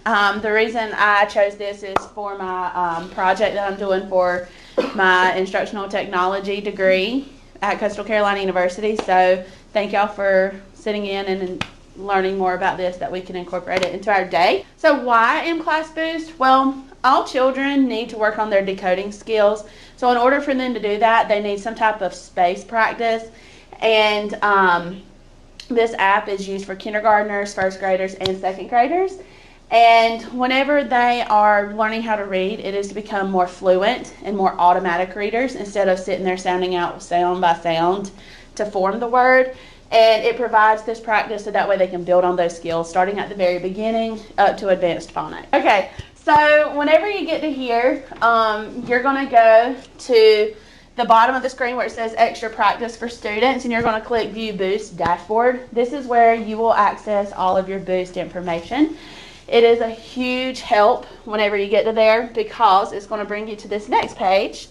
The reason I chose this is for my project that I'm doing for my instructional technology degree at Coastal Carolina University. So thank y'all for sitting in and learning more about this, that we can incorporate it into our day. So why mClass Boost? Well, all children need to work on their decoding skills. So in order for them to do that, they need some type of space practice. And this app is used for kindergartners, first graders, and second graders. And whenever they are learning how to read, it is to become more fluent and more automatic readers instead of sitting there sounding out sound by sound to form the word. And it provides this practice so that way they can build on those skills starting at the very beginning up to advanced phonics. Okay, so whenever you get to here, you're going to go to the bottom of the screen where it says extra practice for students, and you're going to click view Boost dashboard. This is where you will access all of your Boost information. It is a huge help whenever you get to there because it's going to bring you to this next page,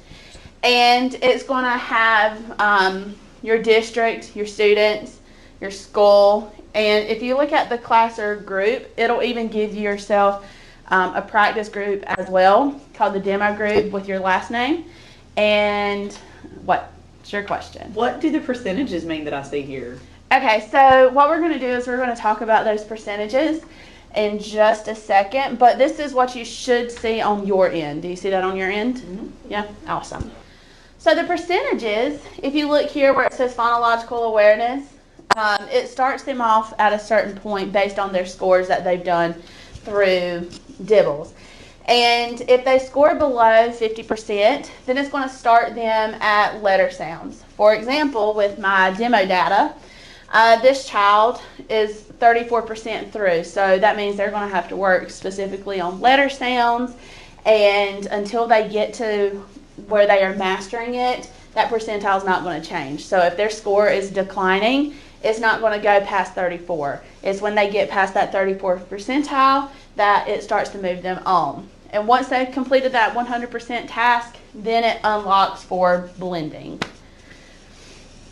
and it's going to have your district, your students, your school, and if you look at the class or group, it'll even give yourself a practice group as well called the demo group with your last name. And what's your question? What do the percentages mean that I see here? Okay, so what we're going to do is we're going to talk about those percentages in just a second, but this is what you should see on your end. Do you see that on your end? Mm-hmm. Yeah, awesome. So the percentages, if you look here where it says phonological awareness, it starts them off at a certain point based on their scores that they've done through DIBELS. And if they score below 50%, then it's going to start them at letter sounds. For example, with my demo data, this child is 34% through. So that means they're going to have to work specifically on letter sounds. And until they get to where they are mastering it, that percentile is not going to change. So if their score is declining, it's not going to go past 34. It's when they get past that 34th percentile that it starts to move them on. And once they've completed that 100% task, then it unlocks for blending.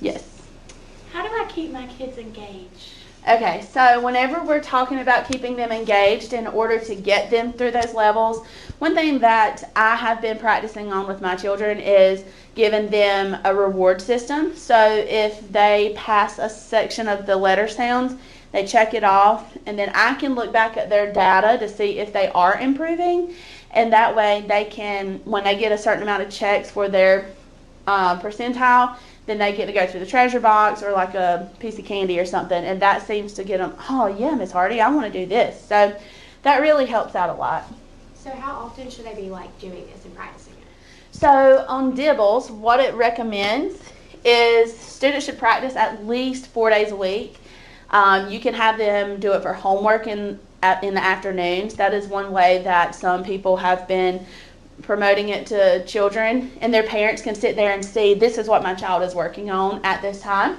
Yes? How do I keep my kids engaged? Okay, so whenever we're talking about keeping them engaged in order to get them through those levels, one thing that I have been practicing on with my children is giving them a reward system. So if they pass a section of the letter sounds, they check it off, and then I can look back at their data to see if they are improving, and that way they can, when they get a certain amount of checks for their percentile, then they get to go through the treasure box or like a piece of candy or something, and that seems to get them, oh yeah, Miss Hardy, I want to do this. So that really helps out a lot. So how often should they be like doing this and practicing it? So on DIBELS, what it recommends is students should practice at least 4 days a week. You can have them do it for homework in the afternoons. That is one way that some people have been promoting it to children, and their parents can sit there and see, this is what my child is working on at this time.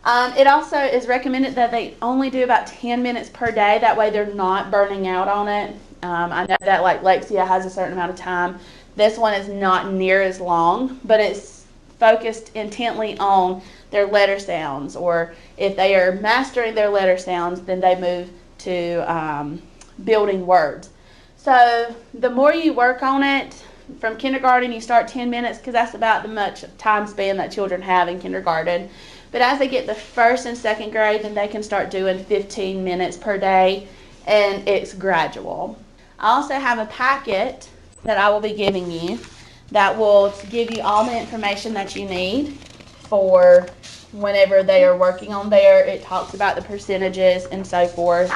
It also is recommended that they only do about 10 minutes per day. That way they're not burning out on it. I know that like Lexia has a certain amount of time. This one is not near as long, but it's focused intently on their letter sounds, or if they are mastering their letter sounds, then they move to building words. So the more you work on it, from kindergarten you start 10 minutes because that's about the much time span that children have in kindergarten. But as they get the first and second grade, then they can start doing 15 minutes per day, and it's gradual. I also have a packet that I will be giving you that will give you all the information that you need for whenever they are working on there. It talks about the percentages and so forth,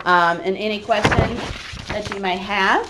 and any questions that you may have.